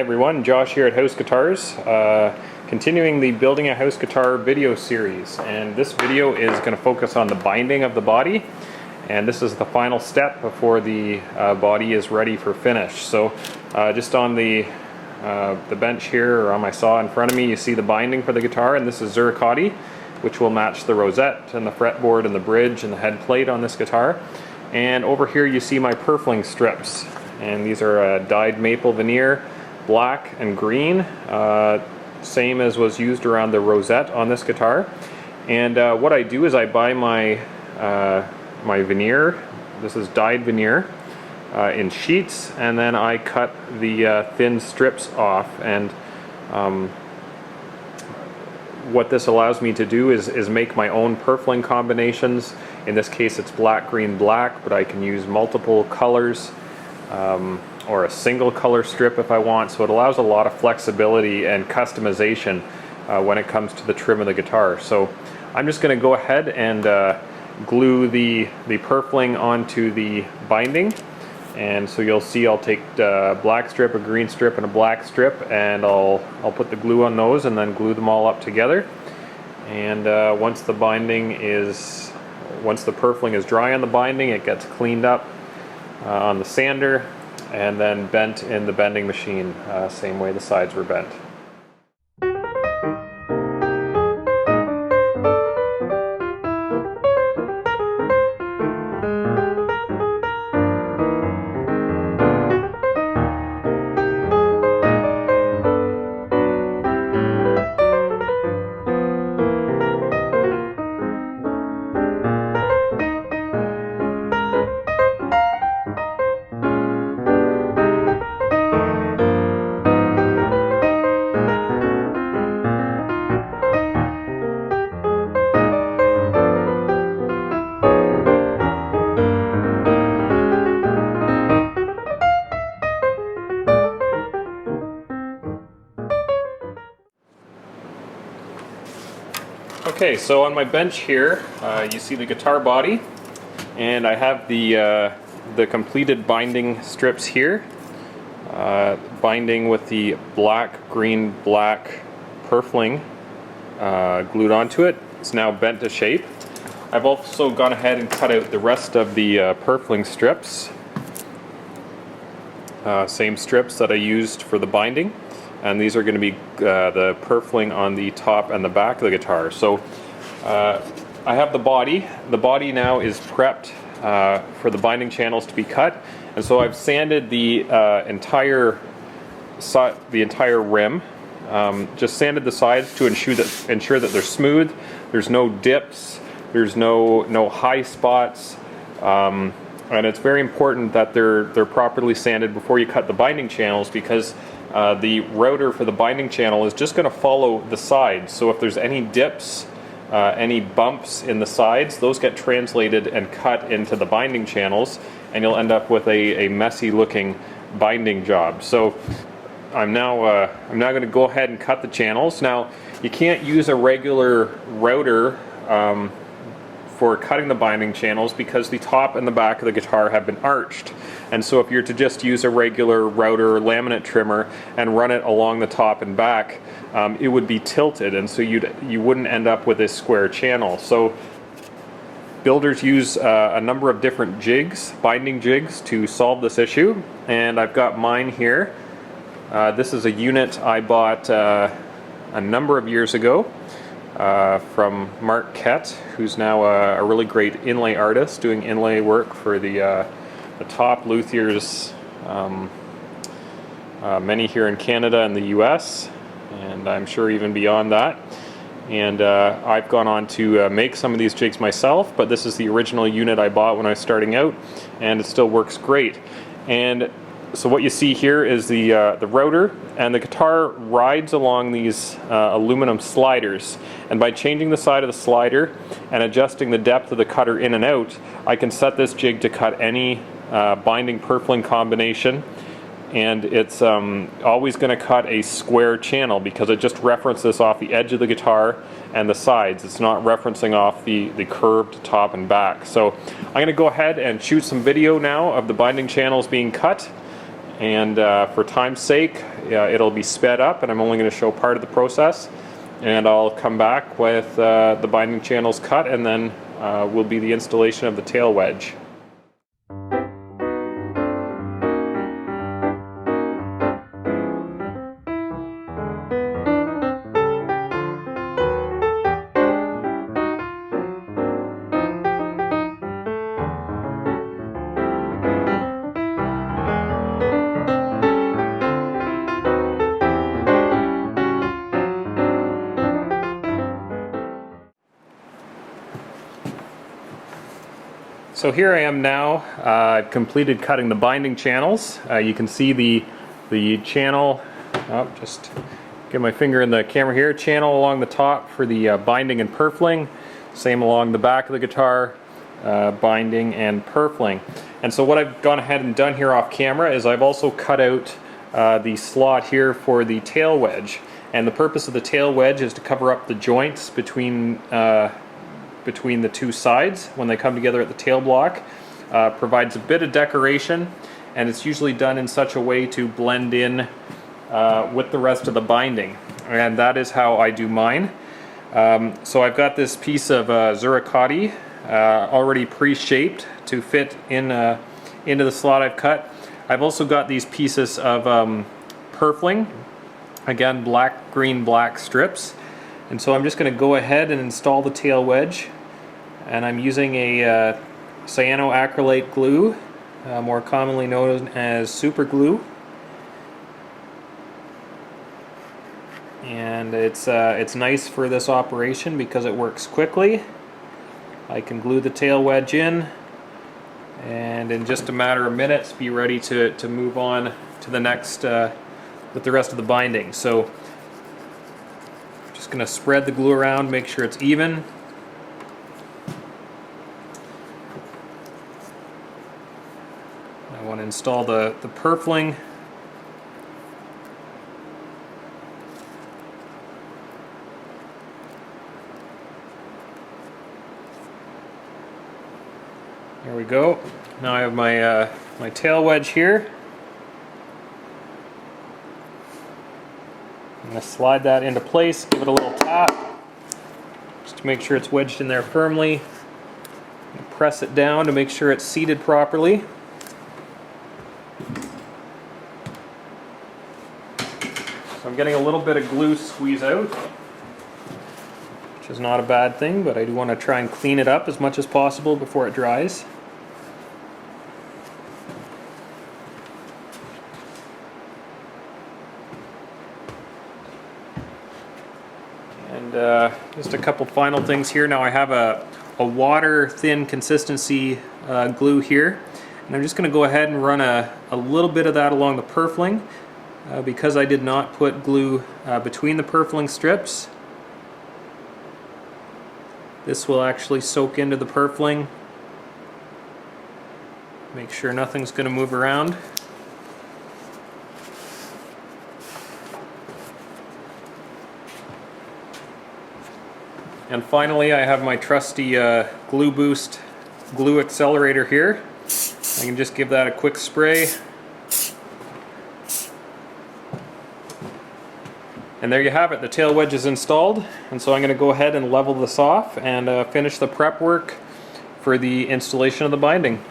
everyone, Josh here at House Guitars, continuing the Building a House Guitar video series, and this video is going to focus on the binding of the body, and this is the final step before the body is ready for finish. So just on the bench here, or on my saw in front of me, you see the binding for the guitar, and this is zircotti, which will match the rosette and the fretboard and the bridge and the head plate on this guitar. And over here you see my purfling strips, and these are dyed maple veneer, black and green, same as was used around the rosette on this guitar. And what I do is I buy my my veneer. This is dyed veneer in sheets, and then I cut the thin strips off. And what this allows me to do is make my own purfling combinations. In this case it's black, green, black, but I can use multiple colors or a single color strip if I want. So it allows a lot of flexibility and customization when it comes to the trim of the guitar. So I'm just going to go ahead and glue the purfling onto the binding. And so you'll see I'll take a black strip, a green strip, and a black strip, and I'll put the glue on those and then glue them all up together. And once the purfling is dry on the binding, it gets cleaned up on the sander and then bent in the bending machine, same way the sides were bent. Okay, so on my bench here, you see the guitar body, and I have the completed binding strips here, binding with the black, green, black purfling glued onto it. It's now bent to shape. I've also gone ahead and cut out the rest of the purfling strips, same strips that I used for the binding. And these are going to be the purfling on the top and the back of the guitar. So I have the body. The body now is prepped for the binding channels to be cut, and so I've sanded the entire rim. Just sanded the sides to ensure that they're smooth. There's no dips. There's no high spots. And it's very important that they're properly sanded before you cut the binding channels, because the router for the binding channel is just going to follow the sides. So if there's any dips, any bumps in the sides, those get translated and cut into the binding channels, and you'll end up with a messy looking binding job. So I'm now going to go ahead and cut the channels. Now you can't use a regular router for cutting the binding channels, because the top and the back of the guitar have been arched. And so if you're to just use a regular router laminate trimmer and run it along the top and back, it would be tilted, and so you wouldn't end up with a square channel. So builders use a number of different jigs, binding jigs, to solve this issue, and I've got mine here. This is a unit I bought a number of years ago from Mark Kett, who's now a really great inlay artist, doing inlay work for the top luthiers, many here in Canada and the US, and I'm sure even beyond that. And I've gone on to make some of these jigs myself, but this is the original unit I bought when I was starting out, and it still works great. And so what you see here is the router, and the guitar rides along these aluminum sliders, and by changing the side of the slider and adjusting the depth of the cutter in and out, I can set this jig to cut any binding purfling combination, and it's always going to cut a square channel, because it just references off the edge of the guitar and the sides. It's not referencing off the curved top and back. So I'm going to go ahead and shoot some video now of the binding channels being cut. And for time's sake, it'll be sped up, and I'm only going to show part of the process. And I'll come back with the binding channels cut, and then will be the installation of the tail wedge. So here I am now. I've completed cutting the binding channels. You can see the channel, just get my finger in the camera here, channel along the top for the binding and purfling. Same along the back of the guitar, binding and purfling. And so what I've gone ahead and done here off camera is I've also cut out the slot here for the tail wedge. And the purpose of the tail wedge is to cover up the joints between the two sides when they come together at the tail block. Provides a bit of decoration, and it's usually done in such a way to blend in with the rest of the binding, and that is how I do mine. So I've got this piece of Zuricati already pre-shaped to fit in into the slot I've cut. I've also got these pieces of purfling, again black, green, black strips. And so I'm just going to go ahead and install the tail wedge, and I'm using a cyanoacrylate glue, more commonly known as super glue. And it's nice for this operation because it works quickly. I can glue the tail wedge in, and in just a matter of minutes be ready to move on to the next with the rest of the binding. So just going to spread the glue around, make sure it's even. I want to install the purfling. There we go. Now I have my my tail wedge here. I'm going to slide that into place, give it a little tap, just to make sure it's wedged in there firmly. Press it down to make sure it's seated properly. So I'm getting a little bit of glue squeeze out, which is not a bad thing, but I do want to try and clean it up as much as possible before it dries. And just a couple final things here. Now I have a water thin consistency glue here, and I'm just going to go ahead and run a little bit of that along the purfling because I did not put glue between the purfling strips. This will actually soak into the purfling. Make sure nothing's going to move around. And finally, I have my trusty Glue Boost glue accelerator here. I can just give that a quick spray. And there you have it, the tail wedge is installed. And so I'm going to go ahead and level this off and finish the prep work for the installation of the binding.